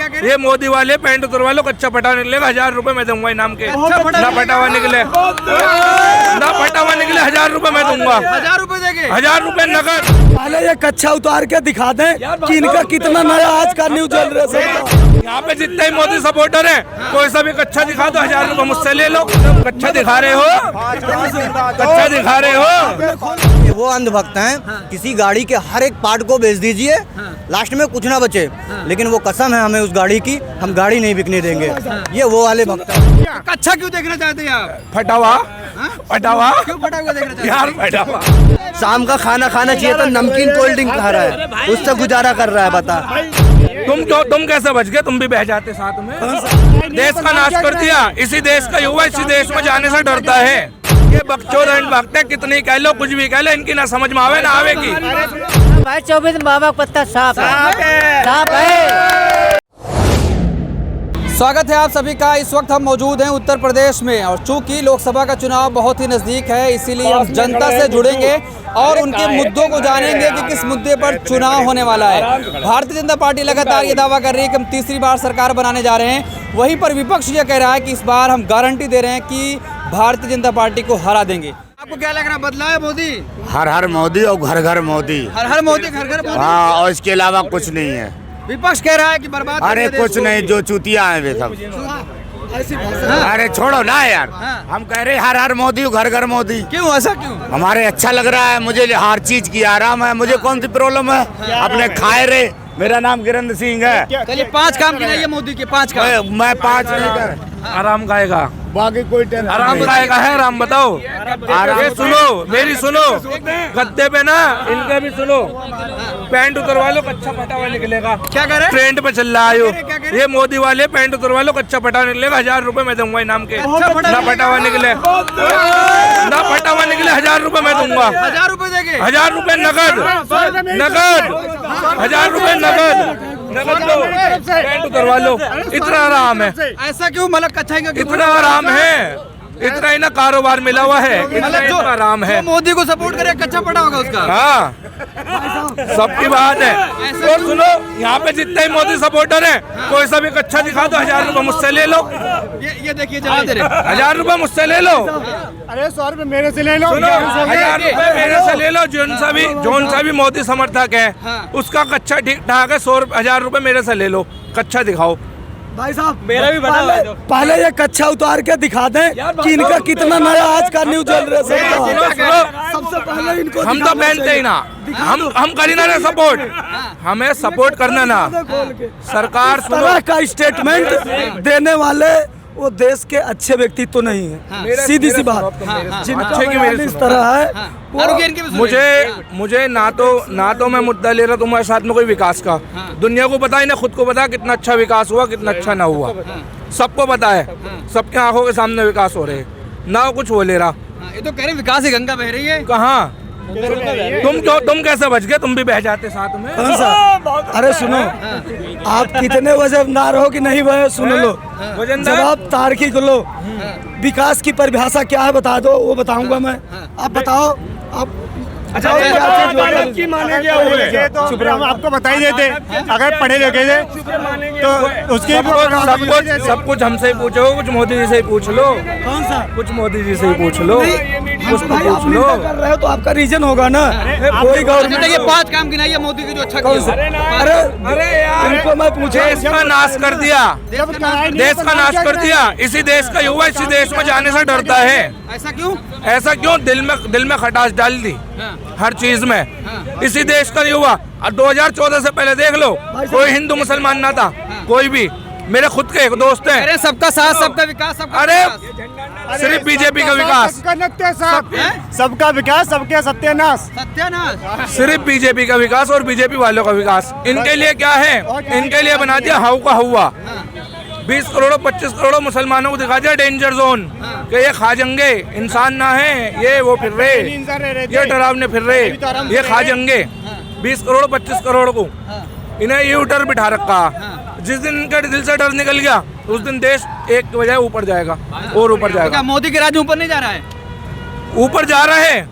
ये मोदी वाले पैंट उतरवा लो, कच्चा पटा निकलेगा, 1000 रुपए मैं दूंगा इनाम के। ना पटा हुआ निकले, ना पटा हुआ निकले, 1000 रुपए मैं दूंगा। 1000 रुपए देंगे, 1000 रुपए नगद। पहले ये कच्चा उतार के दिखा दें कि इनका कितना नया आज का न्यू जनरेशन। यहाँ पे जितने ही मोदी सपोर्टर है, कोई सा भी कच्चा दिखा दो, 1000 रुपए मुझसे ले लो। कच्चा दिखा रहे हो, कच्चा दिखा रहे हो। वो अंधभक्त हैं, किसी गाड़ी के हर एक पार्ट को बेच दीजिए, लास्ट में कुछ ना बचे। लेकिन वो कसम है हमें उस गाड़ी की, हम गाड़ी नहीं बिकने देंगे। ये वो वाले भक्त हैं। कच्चा क्यों देखना चाहते हैं आप? फटा हुआ, फटा हुआ, क्यों फटा हुआ देखना चाहते हैं? यार फटा हुआ। शाम का खाना खाना चाहिए तो नमकीन कोल्ड ड्रिंक खा रहा है, उससे गुजारा कर रहा है। बता तुम कैसे बच गए? तुम भी बह जाते साथ में। देश का नाश कर दिया। इसी देश का युवा इसी देश में जाने से डरता है। ये बकचोद भक्त कितनी कह लो, कुछ भी कह लो, इनकी ना समझ में आवे ना आवेगी। भाई 24 में बाबा पत्ता साफ है। स्वागत है आप सभी का। इस वक्त हम मौजूद हैं उत्तर प्रदेश में और चूंकि लोकसभा का चुनाव बहुत ही नज़दीक है, इसीलिए हम जनता से जुड़ेंगे और उनके मुद्दों को जानेंगे कि किस मुद्दे पर चुनाव होने वाला है। भारतीय जनता पार्टी लगातार ये दावा कर रही है कि हम तीसरी बार सरकार बनाने जा रहे हैं। वहीं पर विपक्ष ये कह रहा है कि इस बार हम गारंटी दे रहे हैं कि भारतीय जनता पार्टी को हरा देंगे। आपको क्या लग रहा है, बदला है मोदी? हर हर मोदी और घर घर मोदी। हर मोदी, घर घर मोदी। हाँ, और इसके अलावा कुछ नहीं है। विपक्ष कह रहा है कि बर्बाद। अरे कुछ नहीं, जो चूतिया है वे सब। अरे छोड़ो ना यार, हम कह रहे हर हर मोदी घर घर मोदी। क्यों, ऐसा क्यों? हमारे अच्छा लग रहा है, मुझे हर चीज की आराम है। मुझे कौन सी प्रॉब्लम है? अपने खाए रे। मेरा नाम गिरिंद्र सिंह है। चलिए 5 काम गिनाइए मोदी के, 5 काम। मैं 5 नहीं कर, आराम खाएगा, बाकी कोई टेंशन आराम नहीं। खाएगा है। आराम बताओ, ये सुनो, मेरी सुनो, गद्दे पे ना इनका भी सुनो। पैंट उतरवा लो, कच्चा पटा हुआ निकलेगा। क्या कह रहे हैं? ट्रेंड पे चल रहा है ये मोदी वाले पैंट उतरवा लो, कच्चा पटा निकलेगा, 1000 रुपए मैं दूंगा इनाम के। ना पटा हुआ निकले, ना पटा हुआ निकले, 1000 रुपए मैं दूंगा। 1000 रुपए देंगे, 1000 रुपए नगद, नगद, 1000 रुपए नगद, नगद लो। पैंट उतरवा लो, इतना आराम है। ऐसा क्यों? मतलब कच्चा इतना आराम है, इतना ही ना कारोबार मिला हुआ है, इतना ही आराम है। मोदी को सपोर्ट करे, कच्चा पड़ा होगा उसका। हाँ, सबकी बात है। और सुनो, यहाँ पे जितने ही मोदी सपोर्टर हैं, कोई सा भी कच्चा दिखा दो, 1000 रुपए मुझसे ले लो। ये देखिए, जला दे रहे। 1000 रुपए मुझसे ले लो। अरे 100 रुपए मेरे से ले लो। 1000 रुपए मेरे से ले लो। जोन सा भी मोदी समर्थक है, उसका कच्चा ठीक ठाक है। 1000 रुपए मेरे से ले लो, कच्चा दिखाओ। भाई साहब मेरा भी पहले ये कच्चा उतार के दिखा दें कि इनका कितना नया आज का न्यू जनरेशन। सबसे पहले इनको हम तो पहनते ही ना, हम करी ना सपोर्ट, हमें सपोर्ट करना ना। सरकार तरह का स्टेटमेंट देने वाले वो देश के अच्छे व्यक्ति तो नहीं है। सीधी सी बात, अच्छे की मेरी इस तरह है। मुझे ना तो मैं मुद्दा ले रहा तुम्हारे साथ में कोई विकास का। दुनिया को पता है ना, खुद को पता है कितना अच्छा विकास हुआ, कितना अच्छा ना हुआ। सबको पता है, सबके आंखों के सामने विकास हो रहे हैं, ना कुछ वो ले रहा। ये तो कह रहे विकास ही गंगा बह रही है। कहाँ? तुम कैसे बच गए? तुम भी बह जाते साथ में। कौन सा? अरे सुनो, आप कितने वजनदार हो कि नहीं वह सुन लो। जब आप तार्किक लो, विकास की परिभाषा क्या है बता दो, वो बताऊंगा मैं। आप बताओ। आप अच्छा, की मानेंगे हम आपको बता ही देते। अगर पढ़े लिखे थे तो उसके सब कुछ हमसे ही पूछो, कुछ मोदी जी से ही पूछ लो। कौन सा? कुछ मोदी जी से ही पूछ लो, कुछ तो पूछ लो। कर रहे हो तो आपका रीजन होगा ना। कोई गवर्नमेंट। देखिए 5 काम गिनाइए मोदी के जो अच्छा कौन सा? अरे यार, इनको मैं पूछा, देश का नाश कर दिया, देश का नाश कर दिया। इसी देश का युवा इसी देश में जाने से डरता है। ऐसा क्यों? ऐसा क्यों? दिल में खटास डाल दी हर चीज में। इसी देश का युवा 2014 से पहले देख लो, कोई हिंदू मुसलमान ना था, कोई भी। मेरे खुद के एक दोस्त है। अरे सबका साथ, सबका विकास, सबका। अरे सिर्फ बीजेपी का विकास, सबका विकास, सबके सत्यानाश। सत्यानाश। सिर्फ बीजेपी का विकास और बीजेपी वालों का विकास। इनके लिए क्या है? इनके लिए बना दिया हाउ का हुआ। 20 करोड़ 25 करोड़ मुसलमानों को दिखा दिया डेंजर जोन, कि ये खा जाएंगे, इंसान ना है, ये वो फिर रहे, ये डरावने फिर रहे, ये खा जाएंगे। 20 करोड़ 25 करोड़ को इन्हें यू टर्न बिठा रखा। जिस दिन इनके दिल से डर निकल गया, उस दिन देश एक के बजाय ऊपर जाएगा और ऊपर जाएगा। मोदी के राज ऊपर नहीं जा रहा है? ऊपर जा रहे हैं।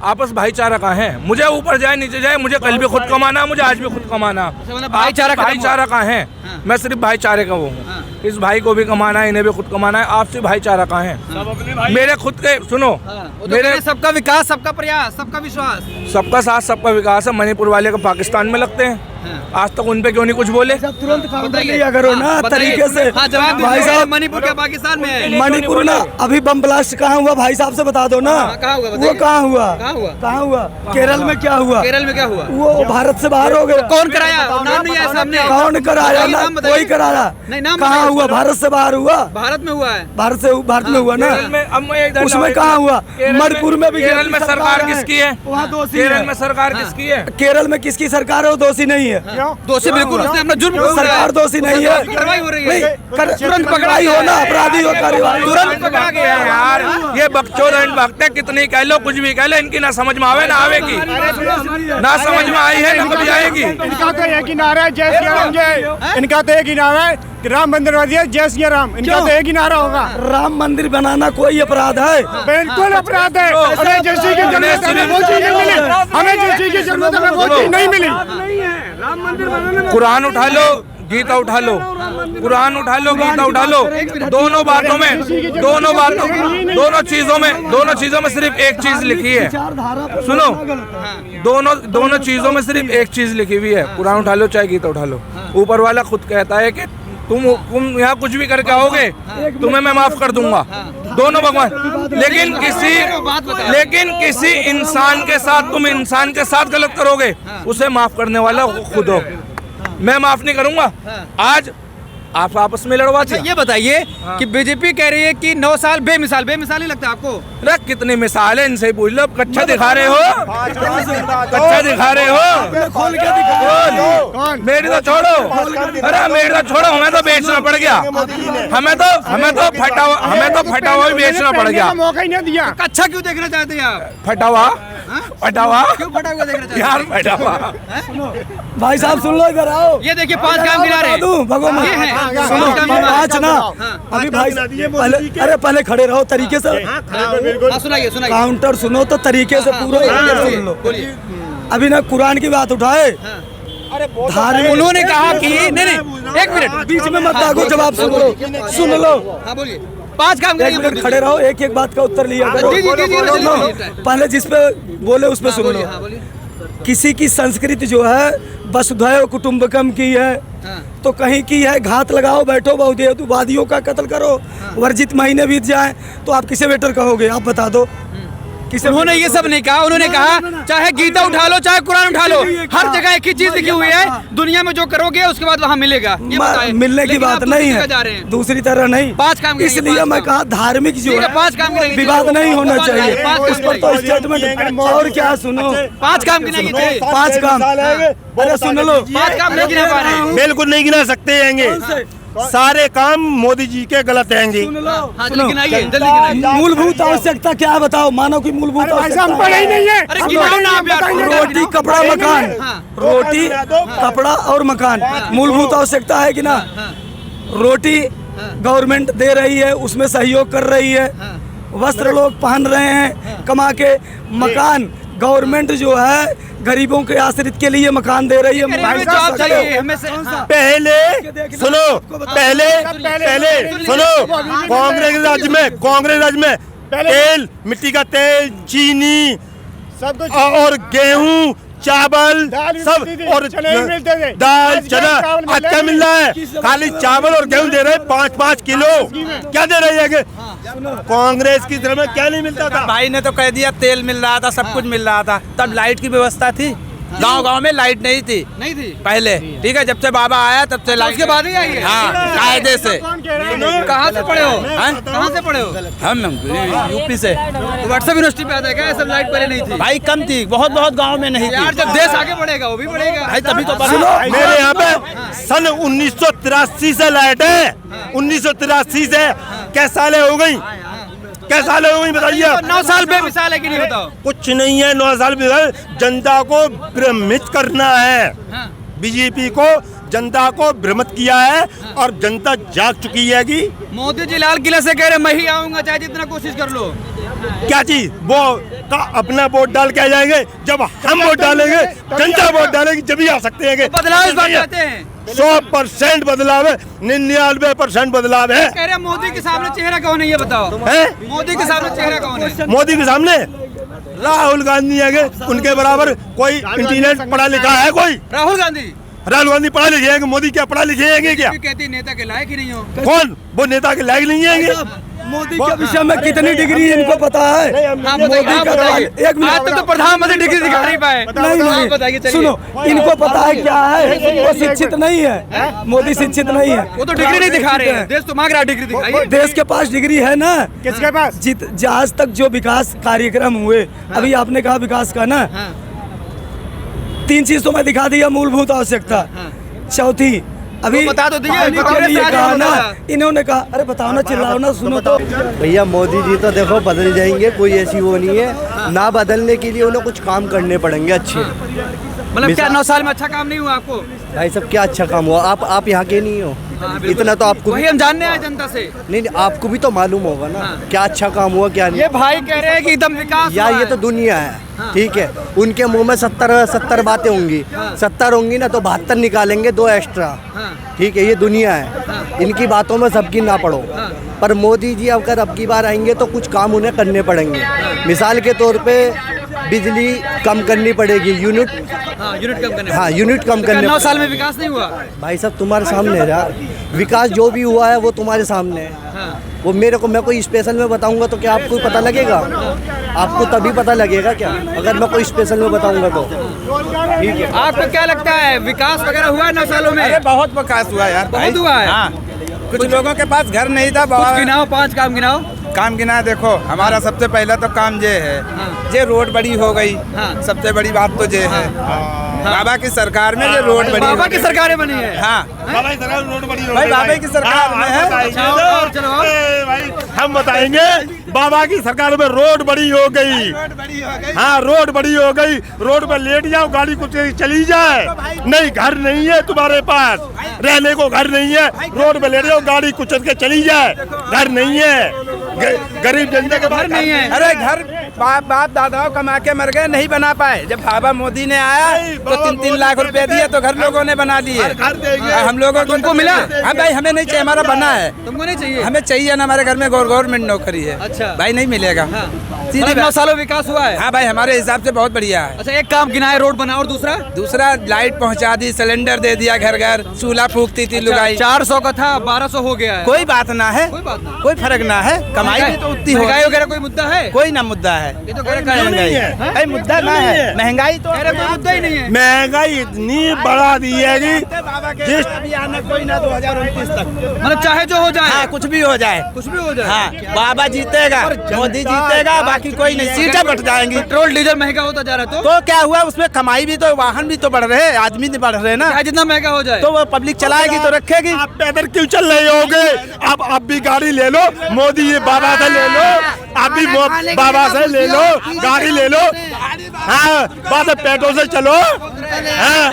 आपस भाईचारा का है। मुझे ऊपर जाए नीचे जाए, मुझे कल भी खुद कमाना, मुझे आज भी खुद कमाना। मतलब भाईचारा खत्म भाईचारा का है। मैं सिर्फ भाईचारे का वो हूँ। इस भाई को भी कमाना है, इन्हें भी खुद कमाना है। आपसे भाईचारा का है। मेरे खुद के सुनो, मेरे सबका विकास, सबका प्रयास, सबका विश्वास। सबका साथ सबका विकास है। मणिपुर वाले को पाकिस्तान में लगते हैं, आज तक उन पे क्यों नहीं कुछ बोले? तुरंत काउंटर लिया करो ना तरीके से। हाँ, जवाब भाई दीजिए। साहब, मणिपुर का पाकिस्तान में है। मणिपुर ना अभी बम ब्लास्ट कहाँ हुआ भाई साहब से बता दो ना। कहाँ हुआ वो बताइए। कहाँ हुआ? कहाँ हुआ? कहाँ हुआ? केरल में क्या हुआ? केरल में क्या हुआ? वो भारत से बाहर हो गया। कौन कराया? नाम नहीं है सामने। कौन कराया? ना नाम बताइए। कोई कराया? नहीं, नाम कहाँ बताइए। हुआ? भारत से बाहर हुआ? भारत में हुआ है। भारत में हुआ ना। केरल में अब मैं इधर उसमें कहाँ हुआ? मणिपुर में भी केरल में सरकार किसकी है? वहाँ दोषी केरल है। में सरकार किसकी है? केरल में किसकी सरकार है? वो दोषी नहीं है। दोषी बिल्कुल, उसने अपना जुर्म कबूल किया है। सरकार दोषी नहीं है। कार्रवाई हो रही नहीं, है। तुरंत पकड़ाई हो ना, अपराधी हो कार्रवाई। तुरंत पकड़ा गया है। यार ये बकचोद एंड भगते कितनी कह लो, कुछ भी कह लो, इनकी ना समझ में आवे ना आवेगी, ना समझ में आई है ना कभी आएगी। इनका तो एक ही नारा है, जय श्री राम जय। इनका तो एक ही नारा है कि राम मंदिर बना दिया, जय श्री राम। इनका तो एक ही नारा होगा। राम मंदिर बनाना कोई अपराध है? बिल्कुल अपराध है। हमें जिस चीज की जरूरत है वो चीज नहीं मिली। हमें जिस चीज की जरूरत है वो चीज नहीं मिली। कुरान उठा लो, गीता उठा लो, कुरान उठा लो, गीता उठा लो, दोनों बातों में, दोनों चीजों में सिर्फ एक चीज लिखी है। सुनो, दोनों चीजों में सिर्फ एक चीज लिखी हुई है। कुरान उठा लो चाहे गीता उठा लो। ऊपर वाला खुद कहता है कि तुम यहाँ कुछ भी करके आओगे, तुम्हें मैं माफ कर दूंगा। दोनों भगवान, लेकिन किसी इंसान के साथ तुम इंसान के साथ गलत करोगे, उसे माफ करने वाला खुद हो। मैं माफ नहीं करूंगा। आज आप आपस में लड़वाते अच्छा, ये बताइए कि बीजेपी कह रही है कि 9 साल बेमिसाल ही लगता है आपको? अरे कितनी मिसाल है, इनसे ही पूछ लो। कच्चा दिखा रहे हो, कच्चा दिखा रहे हो। खोल के दिखा। मेरी तो छोड़ो, अरे मेरी तो छोड़ो, हमें तो बेचना पड़ गया। हमें तो फटा हुआ भी बेचना पड़ गया। मौका ही नहीं दिया। अच्छा क्यों देखना चाहते हैं आप? फटा हुआ क्यों फटा हुआ देखना चाहते हैं? यार फटा हुआ। भाई साहब सुन लो, इधर आओ। ये देखिए 5 काम गिना रहे हैं। भगवान ये है। सुनो, आज ना अभी भाई पहले खड़े रहो तरीके से। सुनाइए। काउंटर सुनो तो तरीके से पूरा सुन लो। बोलिए। अभी ना कुरान की बात उठाए। धार्मिक उन्होंने कहा कि नहीं, 1 मिनट बीच में मत आगो, जवाब सुन लो। हाँ बोलिए। 5 काम एक मिनट खड़े रहो, एक एक बात का उत्तर लिया करो। जी। पहले जिस पे बोले उस पे सुन लो। हाँ बोलिए। किसी की संस्कृति जो है वसुधैव कुटुंबकम की है, तो कहीं की है घात लगाओ बैठो बहुदेववादियों का कत्ल करो, वर्जित महीने बीत जाए, तो आप किसे बेटर कहोगे? आप बता दो। उन्होंने ये सब नहीं कहा। उन्होंने कहा चाहे गीता उठा लो चाहे कुरान उठा लो, हर जगह एक ही चीज लिखी हुई है, दुनिया में जो करोगे उसके बाद वहाँ मिलेगा। ये बताइए। मिलने की लेकिन बात आप नहीं दूसरी है, जगह जा रहे हैं। दूसरी तरह नहीं। 5 काम गिनाइए, इसलिए 5 मैं काम। कहा धार्मिक जो ठीक है, है 5 काम गिनाइए। विवाद नहीं होना 5 चाहिए। काम उस पर तो स्टेटमेंट और क्या सुनो। 5 काम गिनाइए। 5 काम, अरे सुन लो। 5 काम नहीं गिना पा रहे हैं। बिल्कुल नहीं गिना सकते हैंगे। सारे काम मोदी जी के गलत हैंगे। हाँ, जल्दी गिनाइए, जल्दी गिनाइए। मूलभूत आवश्यकता क्या है बताओ? मानव की मूलभूत आवश्यकता ही नहीं है। अरे गिनाओ ना आप यार। रोटी कपड़ा मकान, रोटी कपड़ा और मकान मूलभूत आवश्यकता है कि ना? रोटी गवर्नमेंट दे रही है, उसमें सहयोग कर रही है, वस्त्र लोग पहन रहे हैं कमा के, मकान गवर्नमेंट जो है गरीबों के आश्रित के लिए मकान दे रही है। जवाब चाहिए हमें से। पहले सुनो, पहले सुनो, कांग्रेस राज्य में तेल, मिट्टी का तेल, चीनी और गेहूं, चावल सब, और दाल चना। आज क्या मिल रहा है? खाली चावल और गेहूं दे रहे हैं 5-5 किलो। क्या दे रही है? कांग्रेस की तरफ में क्या नहीं मिलता था? भाई ने तो कह दिया तेल मिल रहा था, सब कुछ मिल रहा था। तब लाइट की व्यवस्था थी, गांव में लाइट नहीं थी पहले। ठीक है, जब से बाबा आया तब से लाइट उसके बाद ही आई है। हाँ, कायदे से। कहाँ से पढ़े हो? कहाँ से पढ़े हो? हम यूपी से। व्हाट्सएप यूनिवर्सिटी पे आता है क्या? ये सब लाइट पहले नहीं थी भाई, कम थी, बहुत गांव में नहीं यार। थी। जब देश आगे बढ़ेगा वो भी बढ़ेगा भाई, तभी तो मेरे यहाँ पे सन 1983 से लाइट है। 1983 से क्या सालें हो गई? बताइए। 9 साल बेमिसाल है कि नहीं? बताओ। कुछ नहीं है 9 साल में। जनता को भ्रमित करना है। बीजेपी को जनता को भ्रमित किया है और जनता जाग चुकी है कि मोदी जी लाल किले से कह रहे मैं ही आऊंगा चाहे जितना कोशिश कर लो। क्या चीज वो का अपना वोट डाल के आ जाएंगे। जब हम वोट डालेंगे, जनता वोट डालेगी, जब ही आ सकते हैं। बदलाव इस बार चाहते हैं। 100% बदलाव है, 99% बदलाव है। कह रहे हैं मोदी के सामने चेहरा कौन है, ये बताओ। हैं? मोदी के सामने चेहरा कौन है? मोदी के सामने राहुल गांधी आगे, उनके बराबर कोई इंटेलिजेंट पढ़ा लिखा है कोई? राहुल गांधी। राहुल गांधी पढ़ा लिखे हैं, मोदी क्या पढ़ा लिखे हैं क्या? कहती नेता के लायक ही नहीं हो। कौन वो नेता के लायक नहीं है? मोदी के विषय में कितनी डिग्री इनको पता है? हाँ, मोदी आप का बताइए। एक मिनट, आज तक तो प्रधानमंत्री डिग्री दिखा नहीं पाए। नहीं बताइए, चलिए। सुनो, इनको पता है क्या है? वो शिक्षित नहीं है, मोदी शिक्षित नहीं है। वो तो डिग्री नहीं दिखा रहे हैं। देश तो मांग रहा है डिग्री दिखाइए। देश के पास डिग्री है ना। किसके पास? आज तक जो विकास कार्यक्रम हुए, अभी आपने कहा विकास का ना, 3 चीज तो मैं दिखा दिया, मूलभूत आवश्यकता। चौथी अभी बता दो दीजिए, पानी के कांग्रेस लिए आज कहा बोला ना, था। इन्होंने कहा, अरे बताओ ना, चिल्लाओ ना, सुनो तो। भैया मोदी जी तो देखो बदल जाएंगे, कोई ऐसी वो नहीं है। ना बदलने के लिए उन्हें कुछ काम करने पड़ेंगे अच्छे। मतलब क्या 9 साल में अच्छा काम नहीं हुआ आपको? भाई सब क्या अच्छा काम हुआ? आप यहाँ के नहीं हो, इतना तो आपको वही हम जानने आए जनता से। नहीं, आपको भी तो मालूम होगा ना क्या अच्छा काम हुआ क्या नहीं। ये भाई कह रहे हैं कि एकदम विकास यार हुआ ये है। तो दुनिया है, ठीक है। उनके मुंह में 70 बातें होंगी, 70 होंगी ना तो 72 निकालेंगे, 2 एक्स्ट्रा, ठीक है। ये दुनिया है, इनकी बातों में सबकी ना पड़ो। पर मोदी जी अगर अब की बार आएंगे तो कुछ काम उन्हें करने पड़ेंगे। मिसाल के तौर पे बिजली कम करनी पड़ेगी, यूनिट कम करने। हाँ यूनिट कम करने 9 साल में विकास नहीं हुआ। भाई साहब तुम्हारे सामने है यार, विकास जो भी हुआ है वो तुम्हारे सामने है। वो मेरे को, मैं कोई स्पेशल में बताऊंगा तो क्या आपको पता लगेगा? आपको तभी पता लगेगा क्या, अगर मैं कोई स्पेशल में बताऊंगा तो। ठीक है, आपको क्या लगता है विकास वगैरह हुआ है 9 सालों में? अरे बहुत विकास हुआ यार, बहुत हुआ है। हाँ, कुछ लोगों के पास घर नहीं था। कुछ गिनाओ, 5 काम गिनाओ। काम गिना, देखो हमारा सबसे पहला तो काम ये है, ये रोड बड़ी हो गई। सबसे बड़ी बात तो ये है, बाबा की सरकार में ये रोड बड़ी, बाबा की सरकारें बनी है। हाँ बाबा की सरकार रोड बड़ी हो भाई, गई। बाबा की सरकार में है। चलो भाई हम बताएंगे, बाबा की सरकार में रोड बड़ी हो गई। हाँ रोड बड़ी हो गई, रोड पर लेट जाओ, गाड़ी कुछ चली जाए। नहीं घर नहीं है तुम्हारे पास, रहने को घर नहीं है, रोड पर लेट जाओ, गाड़ी कुछ के चली जाए, घर नहीं है। गरीब जनता के पास नहीं है। अरे घर बाप दादाओं कमा के मर गए, नहीं बना पाए। जब बाबा मोदी ने आया तो 3-3 लाख रुपए दिए तो घर लोगों ने बना लिए। हम लोगों को तुमको मिला? हाँ भाई, हमें नहीं चाहिए, हमारा बना है। तुमको नहीं चाहिए? हमें चाहिए ना, हमारे घर में गवर्नमेंट नौकरी है। अच्छा भाई नहीं मिलेगा। सीधी 9 बात। सालों में विकास हुआ है। हाँ भाई, हमारे हिसाब से बहुत बढ़िया है। अच्छा, एक काम गिनाए, रोड बना, और दूसरा लाइट पहुंचा दी, सिलेंडर दे दिया घर घर, चूल्हा फूकती थी लुगाई। 400 का था, 1200 हो गया है। कोई बात ना है, कोई फर्क ना है, कमाई भी तो उतनी हो। महंगाई वगैरह कोई मुद्दा है? कोई ना मुद्दा है, ये तो घर का है। नहीं है। भाई मुद्दा ना है, महंगाई तो अरे कोई मुद्दा ही नहीं है। महंगाई इतनी बढ़ा दी है कि जिस कोई ना 2029 तक, मतलब चाहे जो हो जाए। हाँ कुछ भी हो जाए, कुछ भी हो जाए। हाँ बाबा जीतेगा, मोदी जीतेगा, बाकी कोई नहीं, सीटें बट जाएंगी। पेट्रोल डीजल महंगा होता जा रहा है तो क्या हुआ, उसमें कमाई भी तो, वाहन भी तो बढ़ रहे हैं, आदमी नहीं बढ़ रहे ना। चाहे जितना महंगा हो जाए तो वो पब्लिक चलाएगी तो रखेगी। आप पैदल क्यों चल रहे होगे? आप भी गाड़ी ले लो, मोदी ये बाबा से ले लो, आप भी बाबा से ले लो, गाड़ी ले लो। हाँ बात पेटों से चलो। हाँ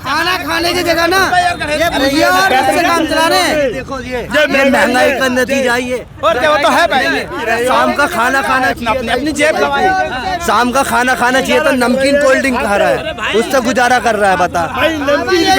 खाना खाने की जगह ना ये भैया कैसे काम चला रहे हैं। ये महंगाई का नतीजा ये। और क्या, वो तो है भाई। शाम का खाना खाना चाहिए, अपनी जेब खवाई। शाम का खाना खाना चाहिए तो नमकीन कोल्ड ड्रिंक खा रहा है, उससे गुजारा कर रहा है, बता। भाई नमकीन